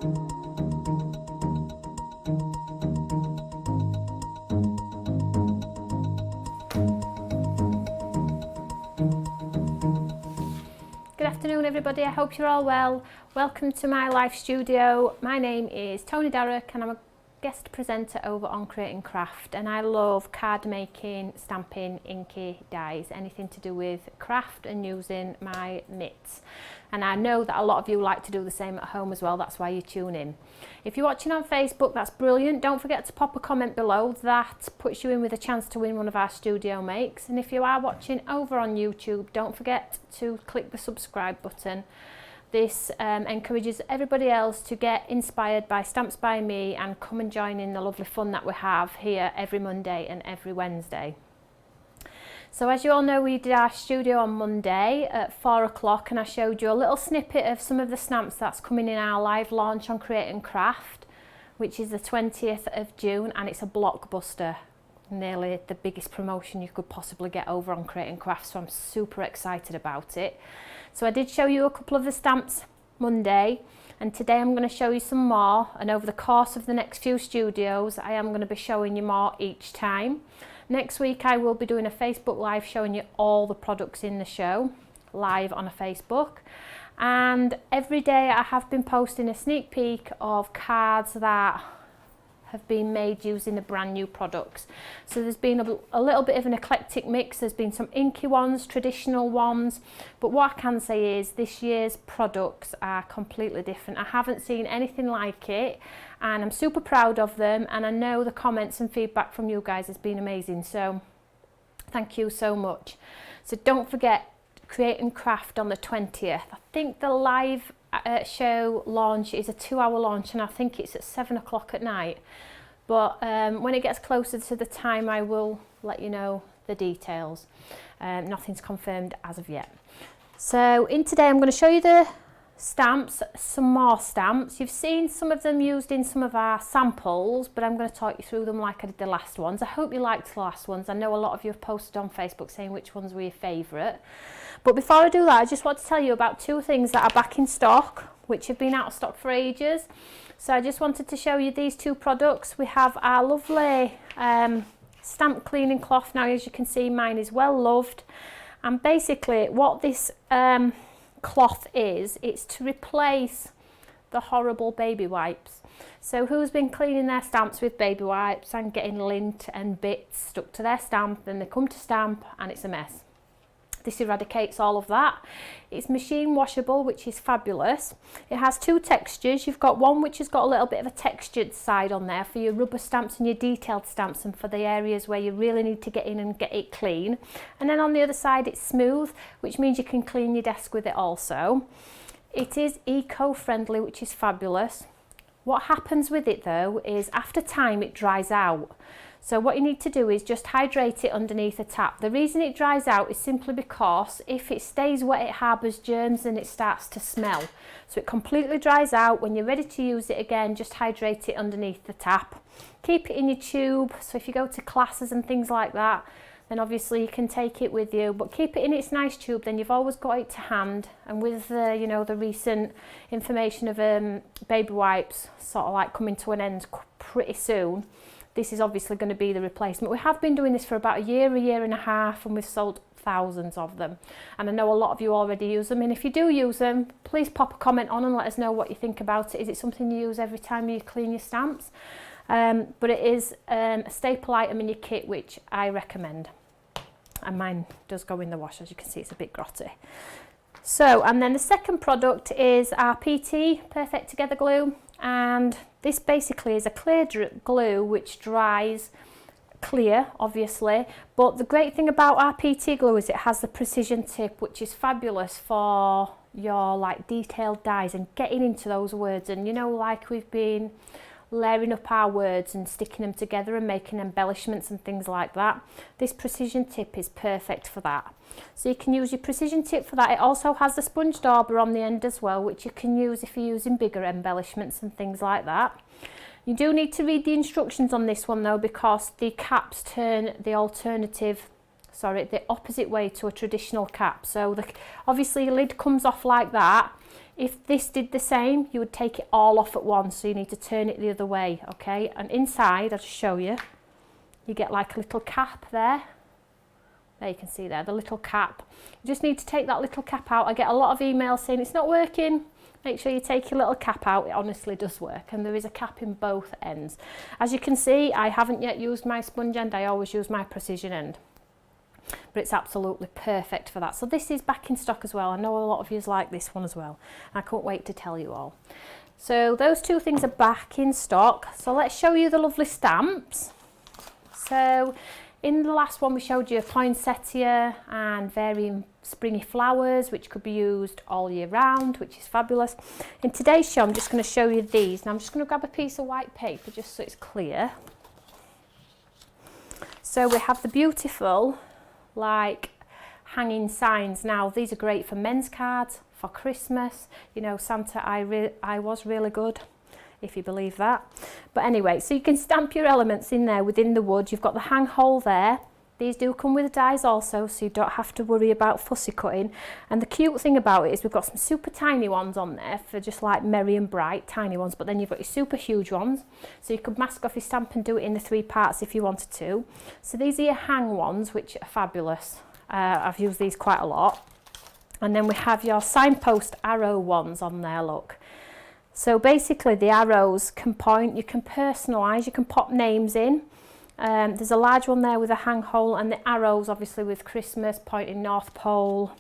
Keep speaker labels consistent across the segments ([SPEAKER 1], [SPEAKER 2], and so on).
[SPEAKER 1] Good afternoon everybody, I hope you're all well. Welcome to my live studio. My name is Toni Darroch and I'm a guest presenter over on Create and Craft, and I love card making, stamping, inky, dyes, anything to do with craft and using my mitts. And I know that a lot of you like to do the same at home as well, that's why you tune in. If you're watching on Facebook, that's brilliant. Don't forget to pop a comment below, that puts you in with a chance to win one of our studio makes. And if you are watching over on YouTube, don't forget to click the subscribe button. This encourages everybody else to get inspired by Stamps by Me and come and join in the lovely fun that we have here every Monday and every Wednesday. So as you all know, we did our studio on Monday at 4 o'clock and I showed you a little snippet of some of the stamps that's coming in our live launch on Create and Craft, which is the 20th of June, and it's a blockbuster. Nearly the biggest promotion you could possibly get over on Create and Craft, so I'm super excited about it. So I did show you a couple of the stamps Monday, and today I'm going to show you some more, and over the course of the next few studios I am going to be showing you more each time. Next week I will be doing a Facebook Live showing you all the products in the show, live on a Facebook. And every day I have been posting a sneak peek of cards that have been made using the brand new products. So there's been a little bit of an eclectic mix. There's been some inky ones, traditional ones, but what I can say is this year's products are completely different. I haven't seen anything like it and I'm super proud of them, and I know the comments and feedback from you guys has been amazing, so thank you so much. So don't forget Create and Craft on the 20th. I think the live show launch is a 2-hour launch and I think it's at 7 o'clock at night, but when it gets closer to the time I will let you know the details. Nothing's confirmed as of yet. So in today I'm going to show you the stamps, some more stamps. You've seen some of them used in some of our samples, but I'm going to talk you through them like I did the last ones. I hope you liked the last ones. I know a lot of you have posted on Facebook saying which ones were your favourite. But before I do that, I just want to tell you about two things that are back in stock, which have been out of stock for ages. So I just wanted to show you these two products. We have our lovely stamp cleaning cloth. Now, as you can see, mine is well loved. And basically what this cloth is, it's to replace the horrible baby wipes. So who's been cleaning their stamps with baby wipes and getting lint and bits stuck to their stamp, then they come to stamp and it's a mess. This eradicates all of that. It's machine washable, which is fabulous. It has two textures. You've got one which has got a little bit of a textured side on there for your rubber stamps and your detailed stamps, and for the areas where you really need to get in and get it clean. And then on the other side it's smooth, which means you can clean your desk with it also. It is eco-friendly, which is fabulous. What happens with it though is after time it dries out. So what you need to do is just hydrate it underneath a tap. The reason it dries out is simply because if it stays wet it harbours germs and it starts to smell. So it completely dries out. When you're ready to use it again, just hydrate it underneath the tap. Keep it in your tube, so if you go to classes and things like that, then obviously you can take it with you, but keep it in its nice tube, then you've always got it to hand. And with the, you know, the recent information of baby wipes sort of like coming to an end pretty soon, this is obviously going to be the replacement. We have been doing this for about a year and a half, and we've sold thousands of them. And I know a lot of you already use them. And if you do use them, please pop a comment on and let us know what you think about it. Is it something you use every time you clean your stamps? But it is a staple item in your kit, which I recommend. And mine does go in the wash, as you can see, it's a bit grotty. So, and then the second product is our PT Perfect Together glue, and this basically is a clear glue which dries clear, obviously, but the great thing about our PT glue is it has the precision tip, which is fabulous for your like detailed dies and getting into those words. And you know, like we've been layering up our words and sticking them together and making embellishments and things like that, this precision tip is perfect for that. So you can use your precision tip for that. It also has the sponge dauber on the end as well, which you can use if you're using bigger embellishments and things like that. You do need to read the instructions on this one though, because the caps turn the opposite way to a traditional cap. So obviously your lid comes off like that. If this did the same, you would take it all off at once, so you need to turn it the other way, okay? And inside, I'll just show you, you get like a little cap there. There you can see there, the little cap. You just need to take that little cap out. I get a lot of emails saying it's not working. Make sure you take your little cap out. It honestly does work, and there is a cap in both ends. As you can see, I haven't yet used my sponge end. I always use my precision end, but it's absolutely perfect for that. So this is back in stock as well. I know a lot of you like this one as well. I can't wait to tell you all. So those two things are back in stock. So let's show you the lovely stamps. So in the last one we showed you a poinsettia and varying springy flowers, which could be used all year round, which is fabulous. In today's show I'm just going to show you these. Now I'm just going to grab a piece of white paper just so it's clear. So we have the beautiful like hanging signs. Now these are great for men's cards, for Christmas, you know, Santa I was really good, if you believe that. But anyway, so you can stamp your elements in there within the wood. You've got the hang hole there. These do come with dies also, so you don't have to worry about fussy cutting. And the cute thing about it is we've got some super tiny ones on there for just like merry and bright, tiny ones, but then you've got your super huge ones. So you could mask off your stamp and do it in the 3 parts if you wanted to. So these are your hang ones, which are fabulous. I've used these quite a lot. And then we have your signpost arrow ones on there, look. So basically the arrows can point, you can personalise, you can pop names in. There's a large one there with a hang hole, and the arrows obviously with Christmas, pointing North Pole,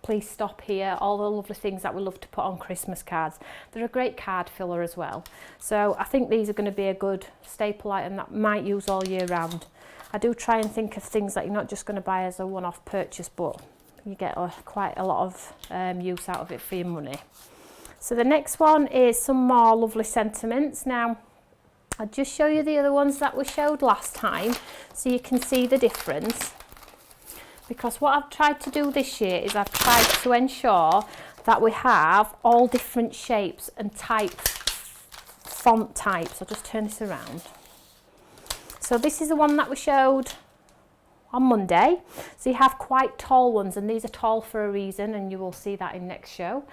[SPEAKER 1] please stop here, all the lovely things that we love to put on Christmas cards. They're a great card filler as well. So I think these are going to be a good staple item that might use all year round. I do try and think of things that you're not just going to buy as a one-off purchase, but you get quite a lot of use out of it for your money. So the next one is some more lovely sentiments. Now I'll just show you the other ones that we showed last time so you can see the difference, because what I've tried to do this year is I've tried to ensure that we have all different shapes and types, font types. I'll just turn this around. So this is the one that we showed on Monday. So you have quite tall ones, and these are tall for a reason, and you will see that in next show.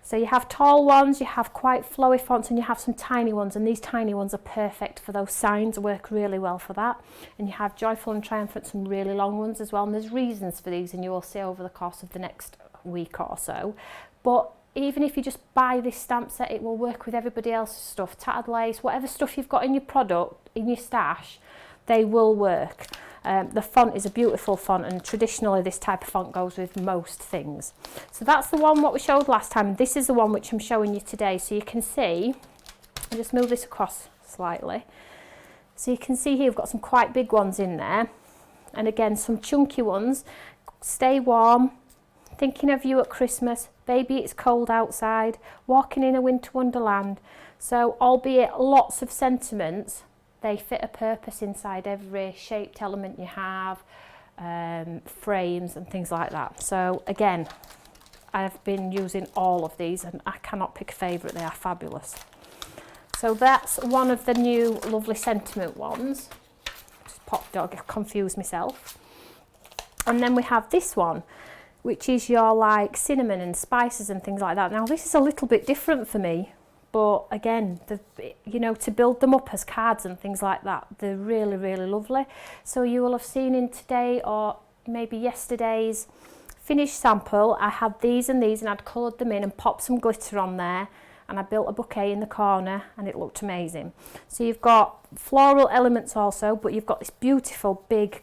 [SPEAKER 1] So you have tall ones, you have quite flowy fonts, and you have some tiny ones, and these tiny ones are perfect for those signs, work really well for that. And you have joyful and triumphant, some really long ones as well, and there's reasons for these, and you will see over the course of the next week or so. But even if you just buy this stamp set, it will work with everybody else's stuff, tattered lace, whatever stuff you've got in your product, in your stash, they will work. The font is a beautiful font, and traditionally this type of font goes with most things. So that's the one what we showed last time. This is the one which I'm showing you today. So you can see, I'll just move this across slightly. So you can see here we've got some quite big ones in there, and again some chunky ones. Stay warm, thinking of you at Christmas, baby it's cold outside, walking in a winter wonderland. So albeit lots of sentiments, they fit a purpose inside every shaped element you have, frames and things like that. So again, I've been using all of these and I cannot pick a favourite, they are fabulous. So that's one of the new lovely sentiment ones. Just pop, don't get confused myself. And then we have this one, which is your like cinnamon and spices and things like that. Now this is a little bit different for me. But again, you know, to build them up as cards and things like that, they're really, really lovely. So you will have seen in today or maybe yesterday's finished sample, I had these and I'd coloured them in and popped some glitter on there, and I built a bouquet in the corner and it looked amazing. So you've got floral elements also, but you've got this beautiful big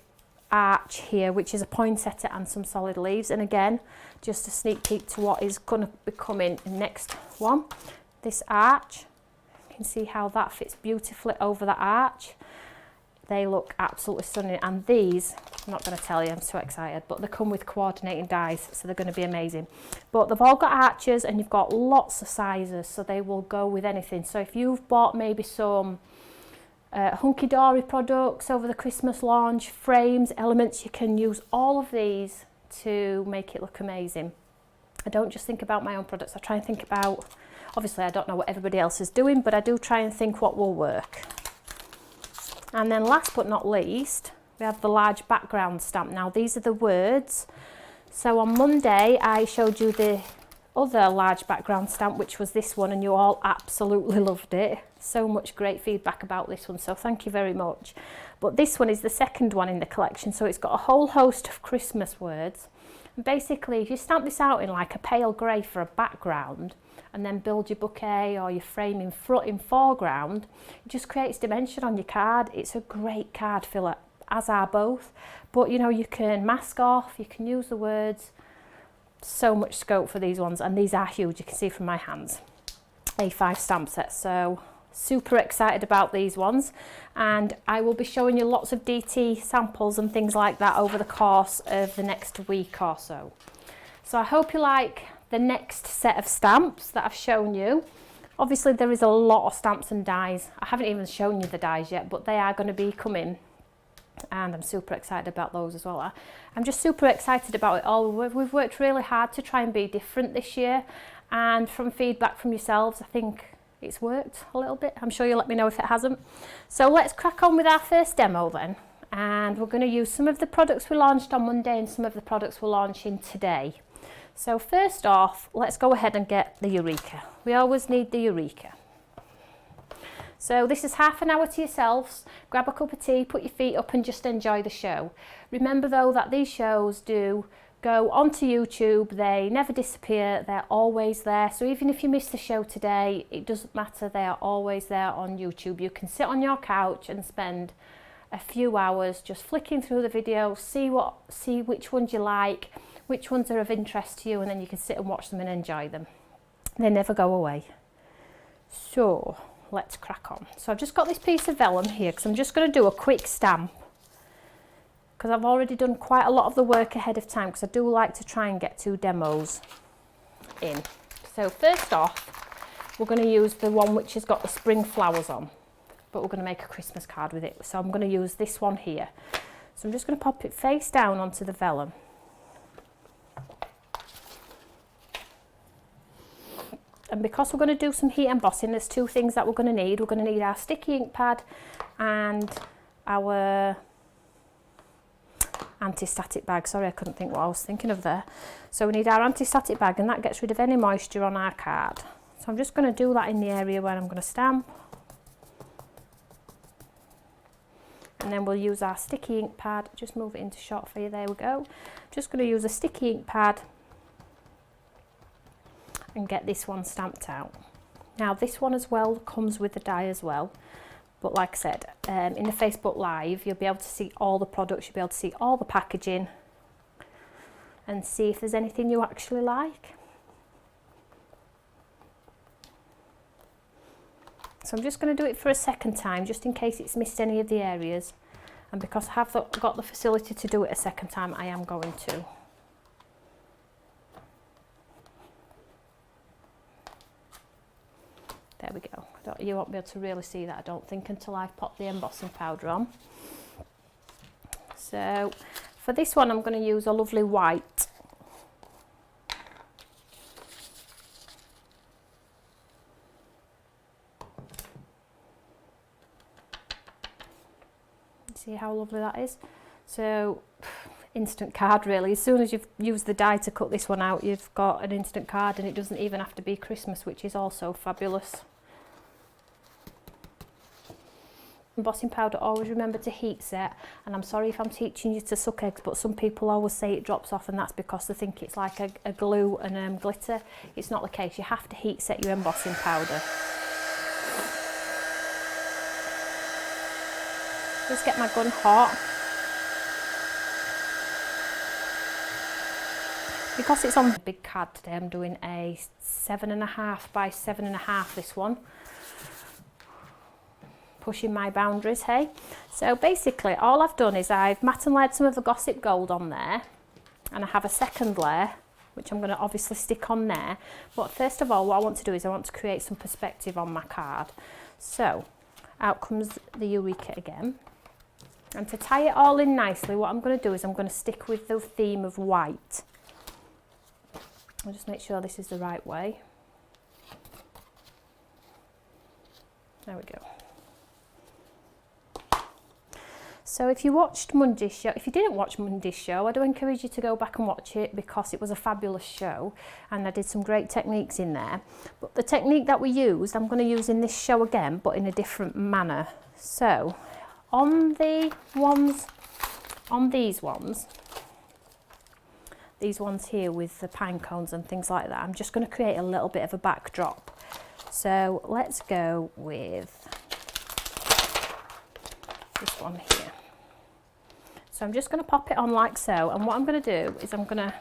[SPEAKER 1] arch here, which is a poinsettia and some solid leaves. And again, just a sneak peek to what is going to be coming next one. This arch, you can see how that fits beautifully over the arch. They look absolutely stunning, and these, I'm not going to tell you, I'm so excited, but they come with coordinating dies, so they're going to be amazing. But they've all got arches and you've got lots of sizes, so they will go with anything. So if you've bought maybe some hunky-dory products over the Christmas launch, frames, elements, you can use all of these to make it look amazing. I don't just think about my own products, I try and think about, obviously I don't know what everybody else is doing, but I do try and think what will work. And then last but not least, we have the large background stamp. Now these are the words. So on Monday I showed you the other large background stamp, which was this one, and you all absolutely loved it. So much great feedback about this one, so thank you very much. But this one is the second one in the collection, so it's got a whole host of Christmas words. And basically, if you stamp this out in like a pale grey for a background, and then build your bouquet or your frame in foreground, it just creates dimension on your card. It's a great card filler, as are both. But you know, you can mask off, you can use the words. So much scope for these ones, and these are huge, you can see from my hands. A5 stamp set, so super excited about these ones, and I will be showing you lots of DT samples and things like that over the course of the next week or so. So I hope you like the next set of stamps that I've shown you. Obviously there is a lot of stamps and dies. I haven't even shown you the dies yet, but they are going to be coming, and I'm super excited about those as well. I'm just super excited about it all. We've worked really hard to try and be different this year, and from feedback from yourselves, I think it's worked a little bit. I'm sure you'll let me know if it hasn't. So let's crack on with our first demo then, and we're going to use some of the products we launched on Monday and some of the products we're launching today. So first off, let's go ahead and get the Eureka. We always need the Eureka. So this is half an hour to yourselves. Grab a cup of tea, put your feet up and just enjoy the show. Remember though that these shows do go onto YouTube, they never disappear, they're always there. So even if you miss the show today, it doesn't matter, they are always there on YouTube. You can sit on your couch and spend a few hours just flicking through the video, see which ones you like, which ones are of interest to you, and then you can sit and watch them and enjoy them. They never go away. So let's crack on. So I've just got this piece of vellum here because I'm just going to do a quick stamp, because I've already done quite a lot of the work ahead of time, because I do like to try and get 2 demos in. So first off, we're going to use the one which has got the spring flowers on, but we're going to make a Christmas card with it. So I'm going to use this one here. So I'm just going to pop it face down onto the vellum. And because we're going to do some heat embossing, there's 2 things that we're going to need. We're going to need our sticky ink pad and our anti-static bag. Sorry, I couldn't think what I was thinking of there. So we need our anti-static bag, and that gets rid of any moisture on our card. So I'm just going to do that in the area where I'm going to stamp. And then we'll use our sticky ink pad. Just move it into shot for you. There we go. Just going to use a sticky ink pad and get this one stamped out. Now this one as well comes with the die as well, but like I said, in the Facebook Live you'll be able to see all the products, you'll be able to see all the packaging and see if there's anything you actually like. So I'm just going to do it for a second time, just in case it's missed any of the areas, and because I have got the facility to do it a second time, I am going to. There we go. You won't be able to really see that, I don't think, until I've popped the embossing powder on. So for this one I'm going to use a lovely white. See how lovely that is? So instant card really. As soon as you've used the die to cut this one out, you've got an instant card, and it doesn't even have to be Christmas, which is also fabulous. Embossing powder, always remember to heat set, and I'm sorry if I'm teaching you to suck eggs, but some people always say it drops off, and that's because they think it's like a glue and glitter. It's not the case. You have to heat set your embossing powder. Just get my gun hot. Because it's on a big card today, I'm doing a 7.5 by 7.5, this one. Pushing my boundaries, hey? So basically all I've done is I've matte and layered some of the Gossip Gold on there, and I have a second layer which I'm going to obviously stick on there. But first of all, what I want to do is I want to create some perspective on my card. So out comes the Eureka again. And to tie it all in nicely, what I'm going to do is I'm going to stick with the theme of white. I'll just make sure this is the right way. There we go. So if you watched Monday's show, if you didn't watch Monday's show, I do encourage you to go back and watch it because it was a fabulous show and I did some great techniques in there. But the technique that we used, I'm going to use in this show again, but in a different manner. So on these ones here with the pine cones and things like that, I'm just going to create a little bit of a backdrop. So let's go with this one here. So I'm just going to pop it on like so, and what I'm going to do is I'm going to,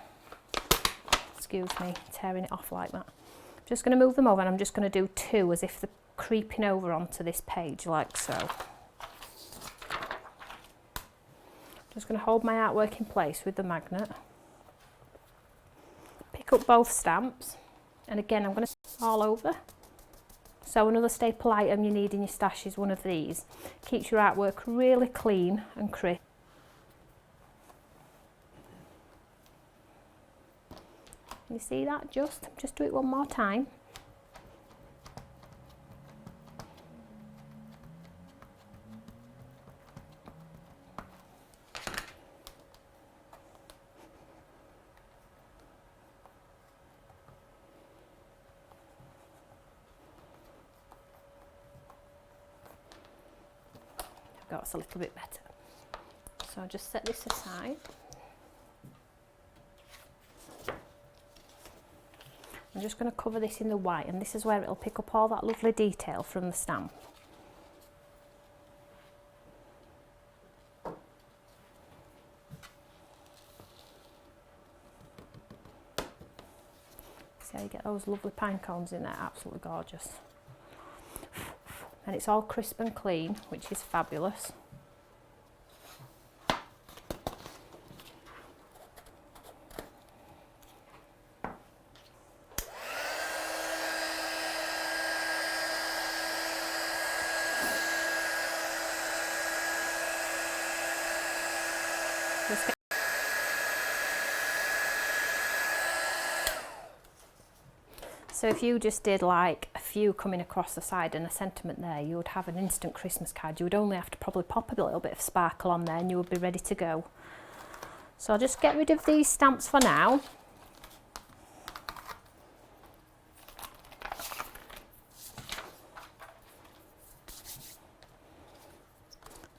[SPEAKER 1] excuse me, tearing it off like that. I'm just going to move them over and I'm just going to do two as if they're creeping over onto this page like so. Just going to hold my artwork in place with the magnet. Pick up both stamps, and again I'm going to all over. So another staple item you need in your stash is one of these. Keeps your artwork really clean and crisp. You see that? Just do it one more time. That's a little bit better. So I'll just set this aside. I'm just going to cover this in the white, and this is where it'll pick up all that lovely detail from the stamp. See how you get those lovely pine cones in there, absolutely gorgeous. And it's all crisp and clean, which is fabulous. So if you just did like a few coming across the side and a sentiment there, you would have an instant Christmas card. You would only have to probably pop a little bit of sparkle on there and you would be ready to go. So I'll just get rid of these stamps for now.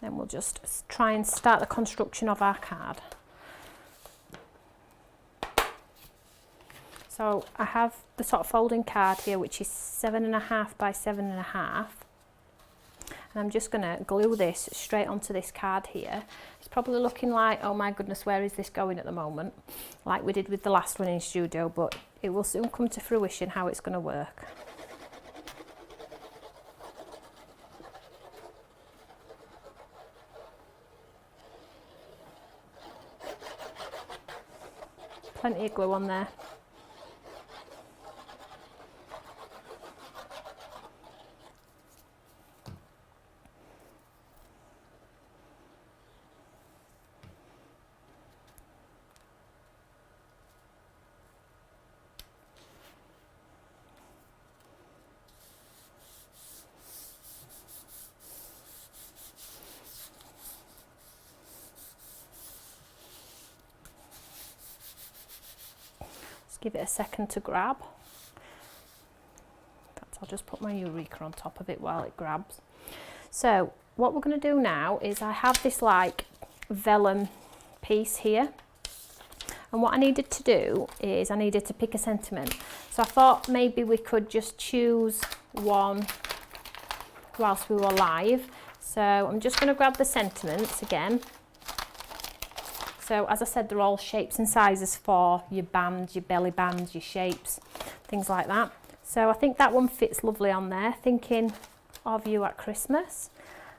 [SPEAKER 1] Then we'll just try and start the construction of our card. So I have the sort of folding card here, which is 7.5 by 7.5. And I'm just going to glue this straight onto this card here. It's probably looking like, oh my goodness, where is this going at the moment? Like we did with the last one in studio, but it will soon come to fruition how it's going to work. Plenty of glue on there. Give it a second to grab. In fact, I'll just put my Eureka on top of it while it grabs. So what we're going to do now is I have this like vellum piece here, and what I needed to do is I needed to pick a sentiment. So I thought maybe we could just choose one whilst we were live. So I'm just going to grab the sentiments again. So as I said, they're all shapes and sizes for your band, your belly bands, your shapes, things like that. So I think that one fits lovely on there, thinking of you at Christmas.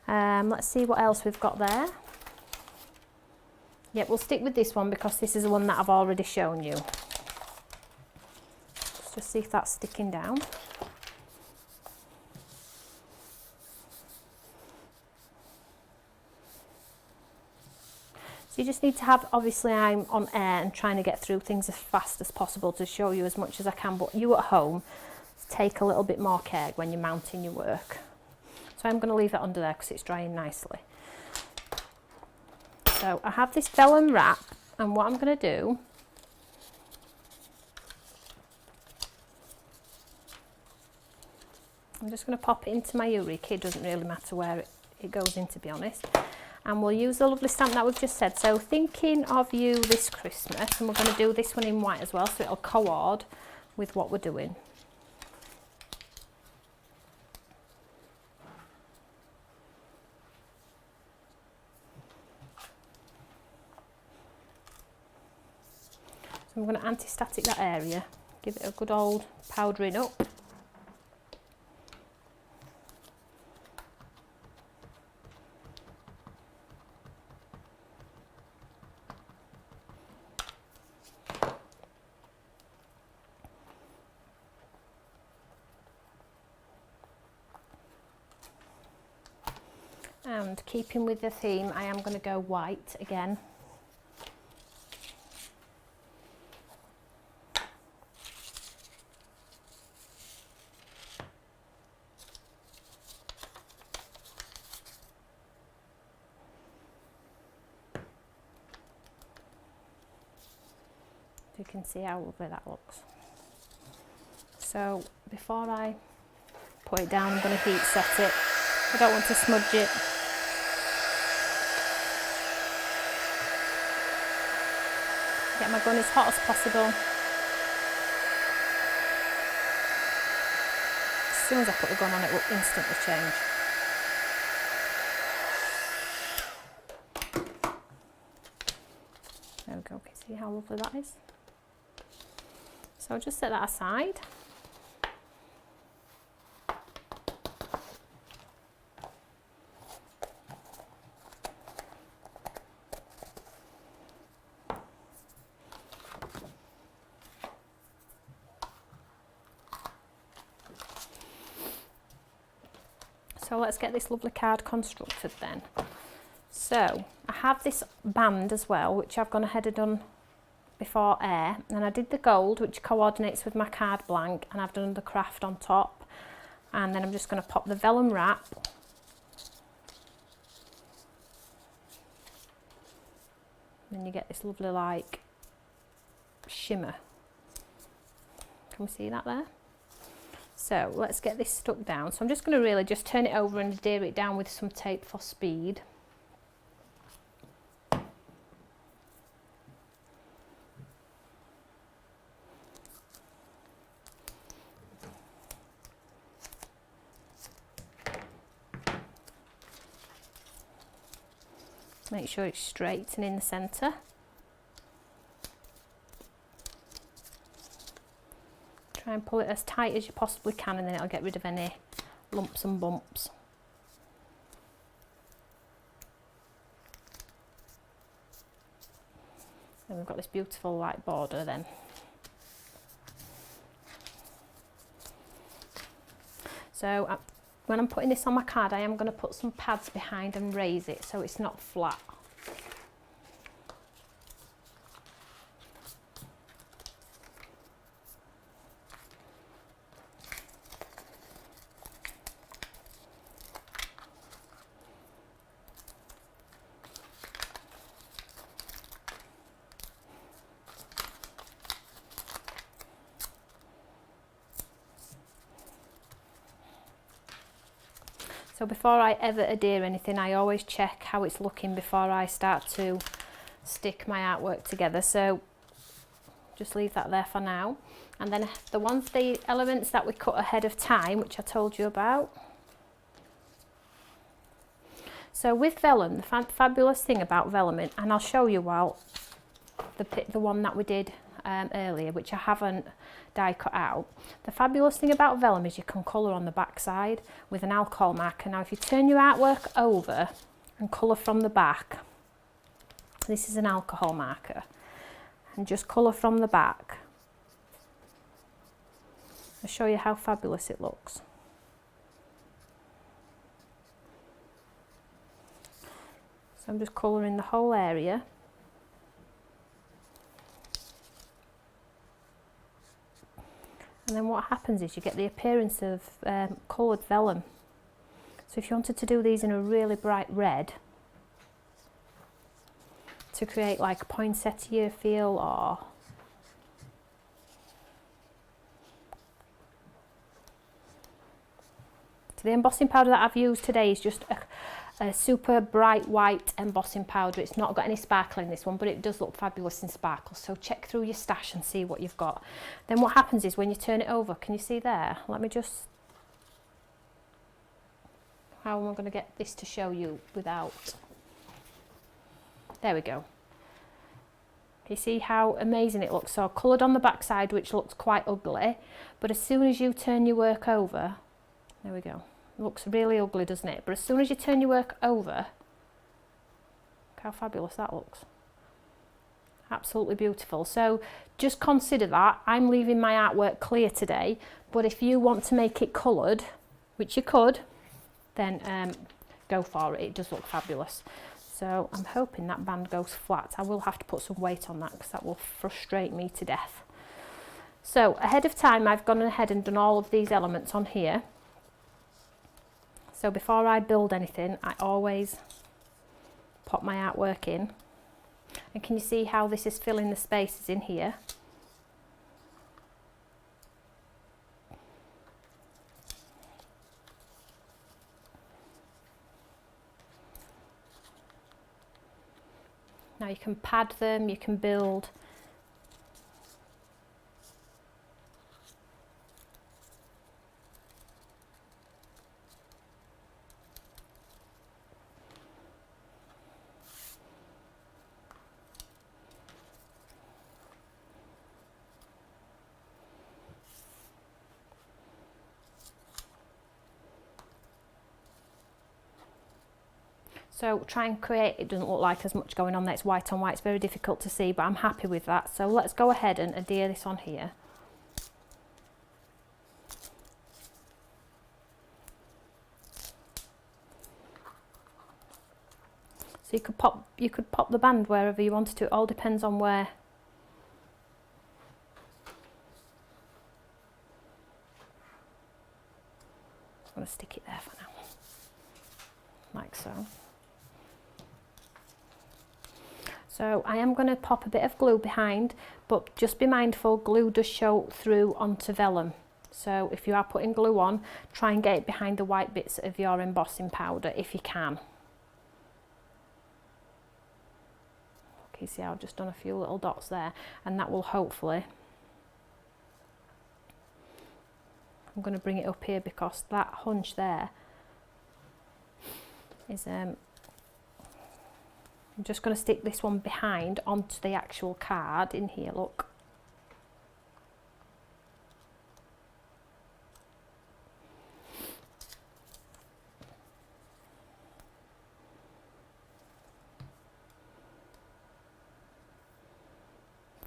[SPEAKER 1] Let's see what else we've got there. Yep, we'll stick with this one because this is the one that I've already shown you. Let's just see if that's sticking down. You just need to have, obviously I'm on air and trying to get through things as fast as possible to show you as much as I can, but you at home take a little bit more care when you're mounting your work. So I'm going to leave that under there because it's drying nicely. So I have this vellum wrap, and what I'm going to do, I'm just going to pop it into my Eureka. It doesn't really matter where it goes in, to be honest. And we'll use the lovely stamp that we've just said. So Thinking of You This Christmas, and we're going to do this one in white as well, so it'll co-ord with what we're doing. So I'm going to anti-static that area, give it a good old powdering up. And keeping with the theme, I am going to go white again. You can see how lovely that looks. So before I put it down, I'm going to heat set it. I don't want to smudge it. Get my gun as hot as possible. As soon as I put the gun on, it will instantly change. There we go, can you see how lovely that is? So I'll just set that aside. So let's get this lovely card constructed then. So I have this band as well, which I've gone ahead and done before air, and I did the gold, which coordinates with my card blank, and I've done the craft on top, and then I'm just going to pop the vellum wrap and you get this lovely like shimmer. Can we see that there? So let's get this stuck down. So I'm just going to really just turn it over and adhere it down with some tape for speed. Make sure it's straight and in the centre. Try and pull it as tight as you possibly can, and then it'll get rid of any lumps and bumps. And we've got this beautiful light border then. So when I'm putting this on my card, I am going to put some pads behind and raise it so it's not flat. So before I ever adhere anything, I always check how it's looking before I start to stick my artwork together. So just leave that there for now. And then the elements that we cut ahead of time, which I told you about. So with vellum, the fabulous thing about vellum, and I'll show you the one that we did earlier, which I haven't die cut out. The fabulous thing about vellum is you can colour on the back side with an alcohol marker. Now if you turn your artwork over and colour from the back, this is an alcohol marker, and just colour from the back, I'll show you how fabulous it looks. So I'm just colouring the whole area. And then what happens is you get the appearance of coloured vellum. So if you wanted to do these in a really bright red, to create like a poinsettia feel, or so the embossing powder that I've used today is just a super bright white embossing powder. It's not got any sparkle in this one, but it does look fabulous in sparkle. So check through your stash and see what you've got. Then what happens is when you turn it over, can you see there? Let me just, how am I going to get this to show you without, there we go. You see how amazing it looks? So coloured on the back side, which looks quite ugly, but as soon as you turn your work over, there we go. It looks really ugly, doesn't it? But as soon as you turn your work over, look how fabulous that looks. Absolutely beautiful. So just consider that. I'm leaving my artwork clear today, but if you want to make it coloured, which you could, then go for it. It does look fabulous. So I'm hoping that band goes flat. I will have to put some weight on that because that will frustrate me to death. So ahead of time, I've gone ahead and done all of these elements on here. So before I build anything, I always pop my artwork in. And can you see how this is filling the spaces in here? Now you can pad them, you can build. So try and create, it doesn't look like there's much going on there, it's white on white, it's very difficult to see, but I'm happy with that. So let's go ahead and adhere this on here. So you could pop the band wherever you wanted to, it all depends on where. I'm going to stick it there for now, like so. So I am going to pop a bit of glue behind, but just be mindful, glue does show through onto vellum. So if you are putting glue on, try and get it behind the white bits of your embossing powder if you can. Okay, see how I've just done a few little dots there, and that will hopefully, I'm going to bring it up here because that hunch there is I'm just going to stick this one behind onto the actual card in here, look.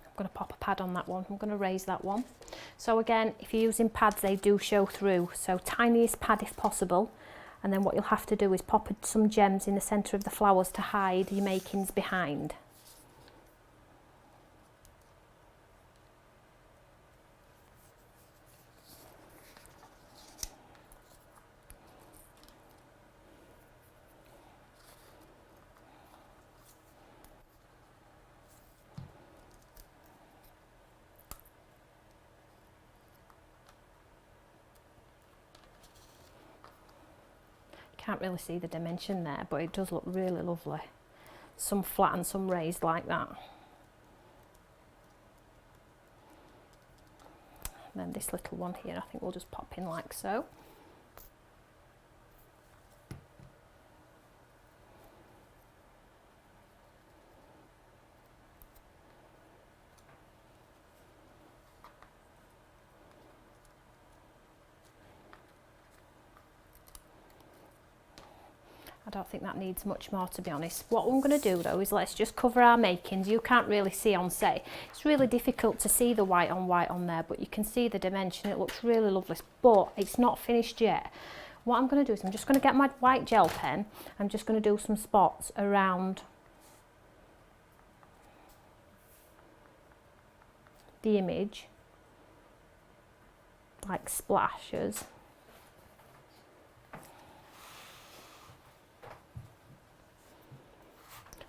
[SPEAKER 1] I'm going to pop a pad on that one, I'm going to raise that one. So again, if you're using pads, they do show through, so tiniest pad if possible. And then what you'll have to do is pop some gems in the centre of the flowers to hide your makings behind. Can't really see the dimension there, but it does look really lovely. Some flat and some raised like that. And then this little one here, I think we'll just pop in like so. I don't think that needs much more, to be honest. What I'm going to do though is let's just cover our makings. You can't really see on set. It's really difficult to see the white on there, but you can see the dimension. It looks really lovely, but it's not finished yet. What I'm going to do is I'm just going to get my white gel pen. I'm just going to do some spots around the image, like splashes.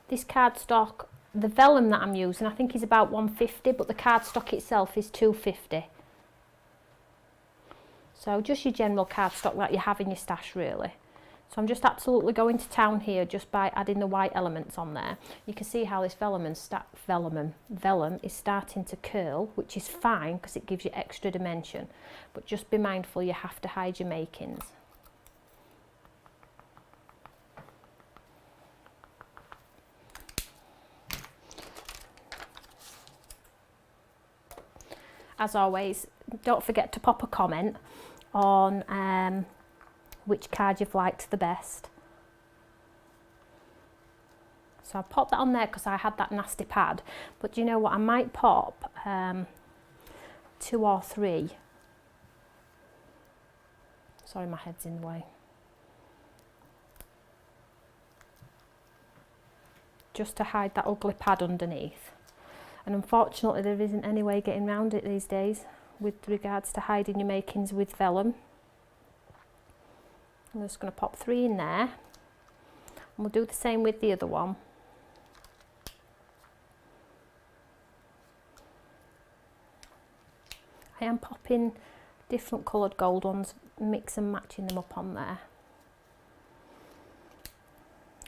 [SPEAKER 1] This cardstock the vellum that I'm using, I think, is about 150, but the cardstock itself is 250. So just your general cardstock that you have in your stash, really. So I'm just absolutely going to town here just by adding the white elements on there. You can see how this vellum is starting to curl, which is fine because it gives you extra dimension. But just be mindful, you have to hide your makings. As always, don't forget to pop a comment on which card you've liked the best. So I'll pop that on there because I had that nasty pad, but do you know what, I might pop 2 or 3. Sorry, my head's in the way. Just to hide that ugly pad underneath. And unfortunately there isn't any way getting around it these days with regards to hiding your makings with vellum. I'm just going to pop 3 in there, and we'll do the same with the other one. I am popping different coloured gold ones, mix and matching them up on there.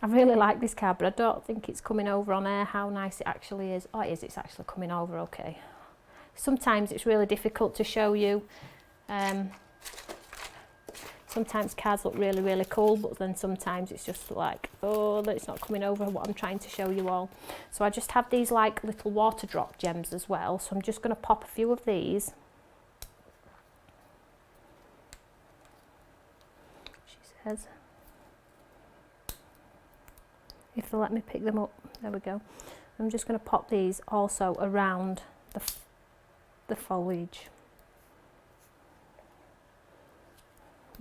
[SPEAKER 1] I really like this card, but I don't think it's coming over on air how nice it actually is. Oh, it is, it's actually coming over okay. Sometimes it's really difficult to show you. Sometimes cards look really, really cool, but then sometimes it's just like, oh, it's not coming over what I'm trying to show you all. So I just have these like little water drop gems as well. So I'm just going to pop a few of these. She says, if they'll let me pick them up. There we go. I'm just going to pop these also around the foliage.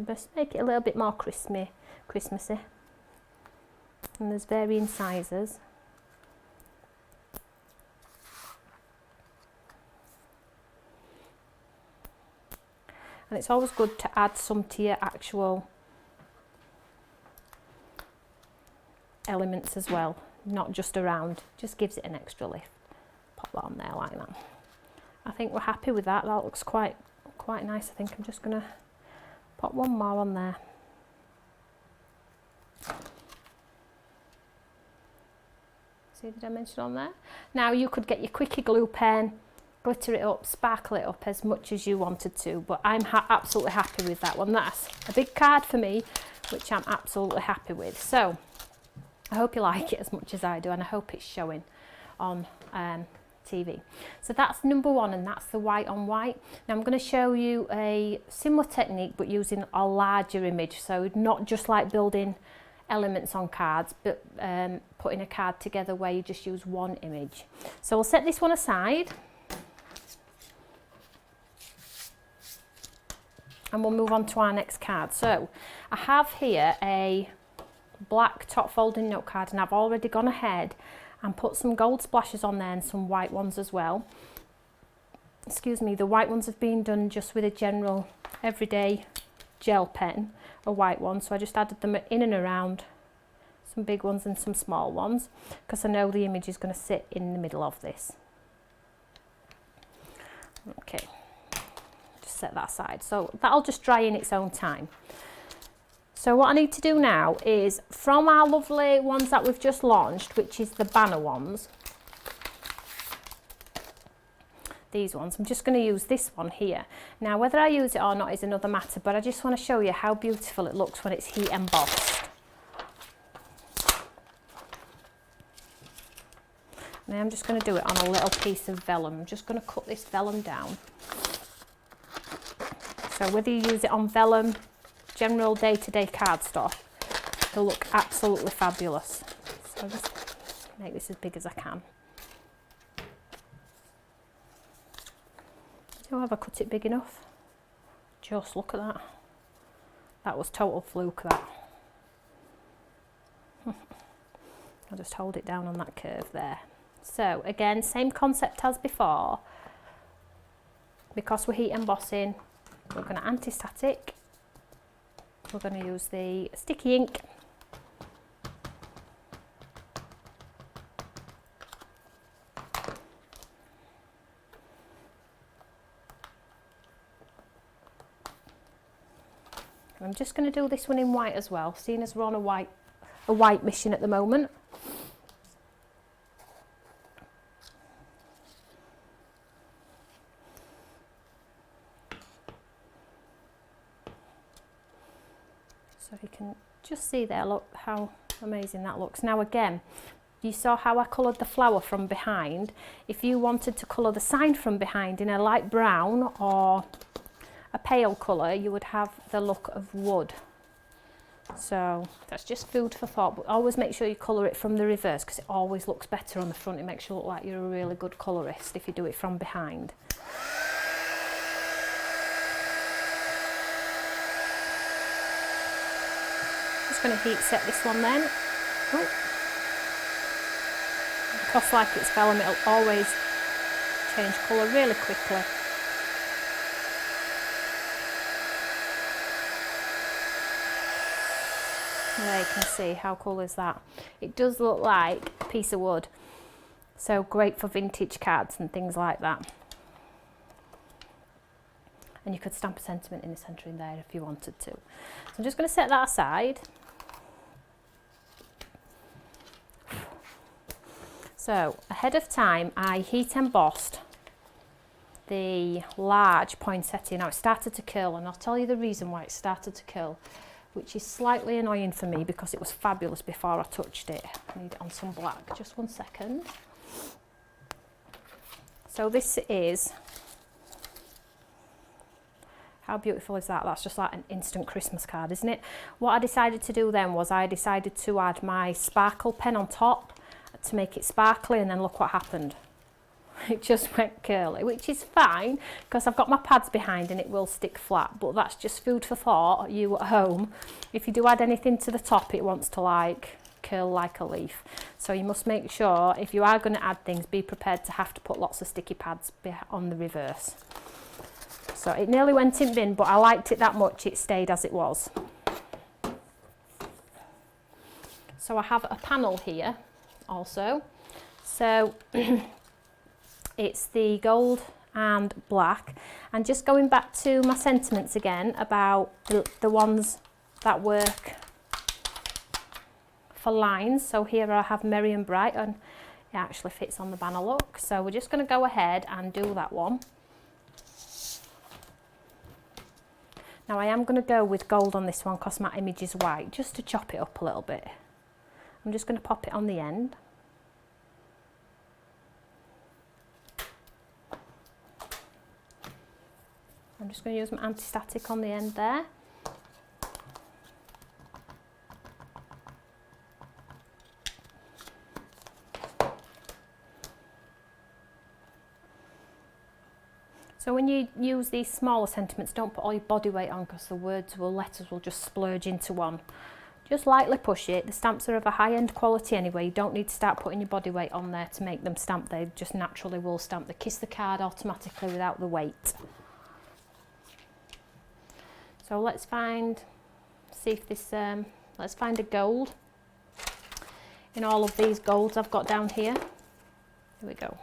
[SPEAKER 1] Just make it a little bit more Christmassy. And there's varying sizes. And it's always good to add some to your actual elements as well, not just around. Just gives it an extra lift. Pop that on there like that. I think we're happy with that. That looks quite nice. I think I'm just going to pop one more on there. See the dimension on there? Now you could get your quickie glue pen, glitter it up, sparkle it up as much as you wanted to, but I'm absolutely happy with that one. That's a big card for me, which I'm absolutely happy with. So I hope you like it as much as I do, and I hope it's showing on TV. So that's number 1, and that's the white on white. Now I'm going to show you a similar technique but using a larger image, so not just like building elements on cards, but putting a card together where you just use one image. So we'll set this one aside and we'll move on to our next card. So I have here a black top folding note card, and I've already gone ahead and put some gold splashes on there and some white ones as well. Excuse me, the white ones have been done just with a general everyday gel pen, a white one, so I just added them in and around, some big ones and some small ones, because I know the image is going to sit in the middle of this. Okay, just set that aside, so that'll just dry in its own time. So what I need to do now is, from our lovely ones that we've just launched, which is the banner ones, these ones, I'm just going to use this one here. Now whether I use it or not is another matter, but I just want to show you how beautiful it looks when it's heat embossed. Now I'm just going to do it on a little piece of vellum. I'm just going to cut this vellum down. So whether you use it on vellum, general day-to-day cardstock, it'll look absolutely fabulous. So I'll just make this as big as I can. So have I cut it big enough? Just look at that. That was total fluke, that. I'll just hold it down on that curve there. So again, same concept as before. Because we're heat embossing, we're going to anti-static. We're going to use the sticky ink. I'm just going to do this one in white as well, seeing as we're on a white mission at the moment. So you can just see there, look how amazing that looks. Now again, you saw how I coloured the flower from behind. If you wanted to colour the sign from behind in a light brown or a pale colour, you would have the look of wood. So that's just food for thought, but always make sure you colour it from the reverse, because it always looks better on the front. It makes you look like you're a really good colourist if you do it from behind. Just going to heat set this one then. Oh. Because like it's vellum, it'll always change colour really quickly. There you can see how cool is that. It does look like a piece of wood, so great for vintage cards and things like that. And you could stamp a sentiment in the centre in there if you wanted to. So I'm just going to set that aside. So ahead of time I heat embossed the large poinsettia. Now it started to curl, and I'll tell you the reason why it started to curl, which is slightly annoying for me because it was fabulous before I touched it. I need it on some black, just 1 second. So this is, how beautiful is that? That's just like an instant Christmas card, isn't it? What I decided to do then was I decided to add my sparkle pen on top to make it sparkly, and then look what happened. It just went curly, which is fine because I've got my pads behind and it will stick flat, but that's just food for thought, you at home. If you do add anything to the top, it wants to like curl like a leaf. So you must make sure, if you are going to add things, be prepared to have to put lots of sticky pads on the reverse. So it nearly went in bin, but I liked it that much, it stayed as it was. So I have a panel here also. So it's the gold and black, and just going back to my sentiments again about the ones that work for lines. So here I have Merry and Bright, and it actually fits on the banner, look. So we're just going to go ahead and do that one. Now I am going to go with gold on this one because my image is white, just to chop it up a little bit. I'm just going to pop it on the end. I'm just going to use my anti-static on the end there. So when you use these smaller sentiments, don't put all your body weight on, because the letters will just splurge into one. Just lightly push it. The stamps are of a high-end quality anyway. You don't need to start putting your body weight on there to make them stamp. They just naturally will stamp. They kiss the card automatically without the weight. So let's find a gold in all of these golds I've got down here. Here we go.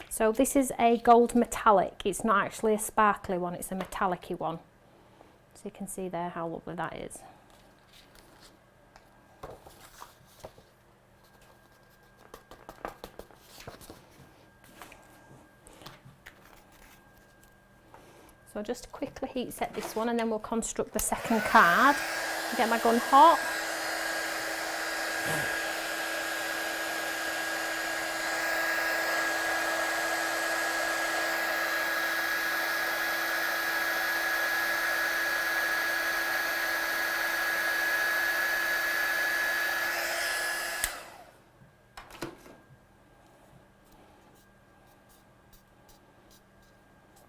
[SPEAKER 1] So this is a gold metallic. It's not actually a sparkly one, it's a metallic-y one. So you can see there how lovely that is. So I'll just quickly heat set this one, and then we'll construct the second card. Get my gun hot.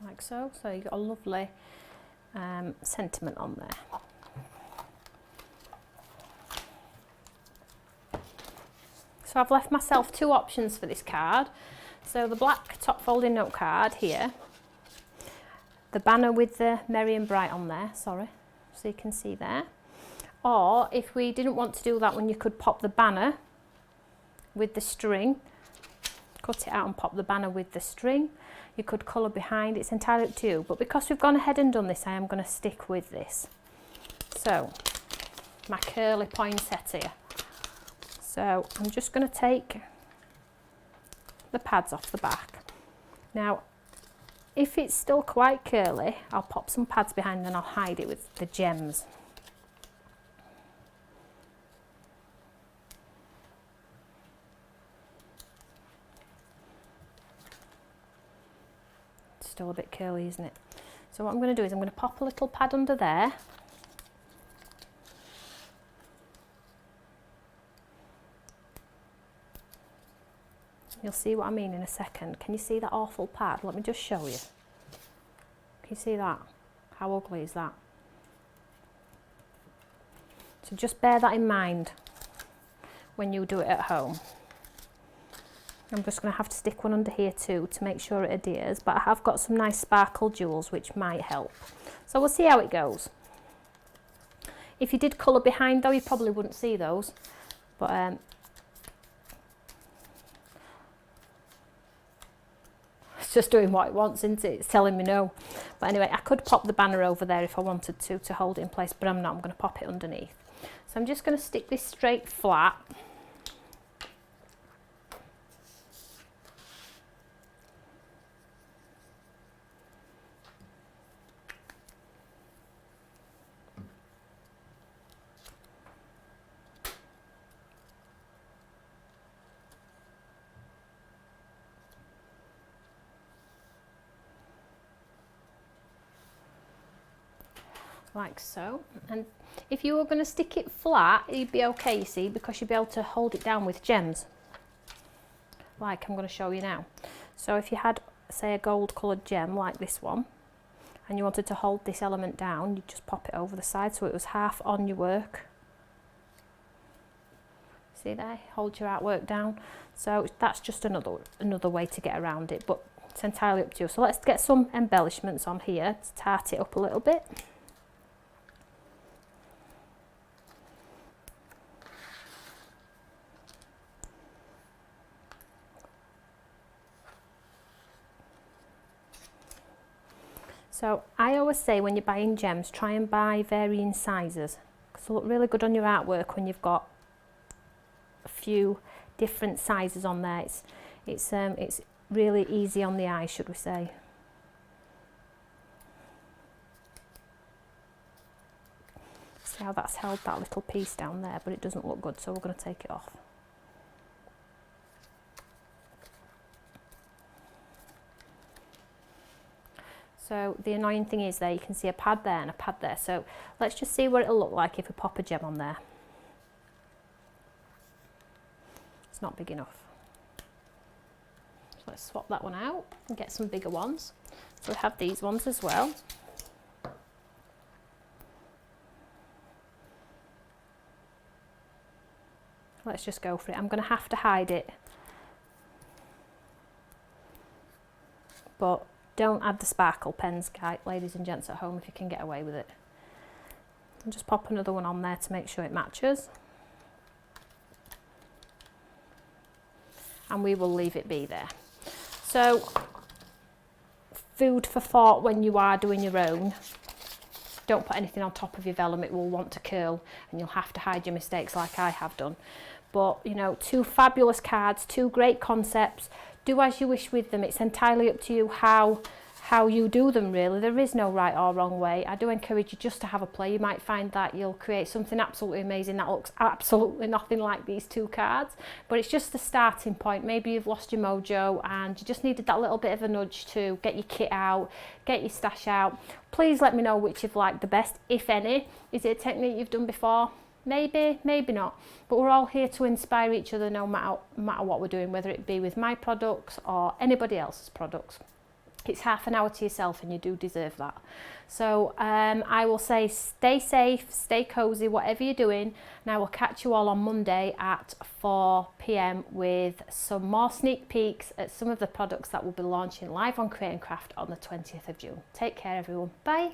[SPEAKER 1] Like so. So you've got a lovely sentiment on there. So I've left myself two options for this card. So the black top folding note card here, the banner with the Merry and Bright on there, sorry, so you can see there. Or if we didn't want to do that one, you could pop the banner with the string, cut it out and pop the banner with the string. You could colour behind, it's entirely up to you. But because we've gone ahead and done this, I am going to stick with this. So, my curly poinsettia here. So, I'm just going to take the pads off the back. Now, if it's still quite curly, I'll pop some pads behind and I'll hide it with the gems. Still a bit curly, isn't it? So what I'm going to do is I'm going to pop a little pad under there. You'll see what I mean in a second. Can you see that awful pad? Let me just show you. Can you see that? How ugly is that? So just bear that in mind when you do it at home. I'm just going to have to stick one under here too to make sure it adheres, but I have got some nice sparkle jewels which might help. So we'll see how it goes. If you did colour behind though, you probably wouldn't see those, but it's just doing what it wants, isn't it? It's telling me no. But anyway, I could pop the banner over there if I wanted to hold it in place, but I'm not. I'm going to pop it underneath. So I'm just going to stick this straight flat. Like so. And if you were going to stick it flat, it'd be okay, you see, because you'd be able to hold it down with gems, like I'm going to show you now. So if you had, say, a gold coloured gem like this one, and you wanted to hold this element down, you'd just pop it over the side so it was half on your work. See there, hold your artwork down. So that's just another way to get around it, but it's entirely up to you. So let's get some embellishments on here to tart it up a little bit. So I always say when you're buying gems, try and buy varying sizes, because they'll look really good on your artwork when you've got a few different sizes on there. It's really easy on the eye, should we say. See how that's held that little piece down there, but it doesn't look good, so we're going to take it off. So the annoying thing is there, you can see a pad there and a pad there. So let's just see what it'll look like if we pop a gem on there. It's not big enough. So let's swap that one out and get some bigger ones. So we have these ones as well. Let's just go for it. I'm going to have to hide it, but don't add the sparkle pens, ladies and gents at home, if you can get away with it. And just pop another one on there to make sure it matches. And we will leave it be there. So, food for thought when you are doing your own. Don't put anything on top of your vellum, it will want to curl and you'll have to hide your mistakes like I have done. But, you know, two fabulous cards, two great concepts. Do as you wish with them. It's entirely up to you how you do them, really. There is no right or wrong way. I do encourage you just to have a play. You might find that you'll create something absolutely amazing that looks absolutely nothing like these two cards, but it's just the starting point. Maybe you've lost your mojo and you just needed that little bit of a nudge to get your kit out, get your stash out. Please let me know which you've liked the best, if any. Is it a technique you've done before? Maybe, maybe not, but we're all here to inspire each other no matter what we're doing, whether it be with my products or anybody else's products. It's half an hour to yourself and you do deserve that. So I will say stay safe, stay cozy, whatever you're doing, and I will catch you all on Monday at 4 p.m. with some more sneak peeks at some of the products that will be launching live on Create and Craft on the 20th of June. Take care everyone, bye.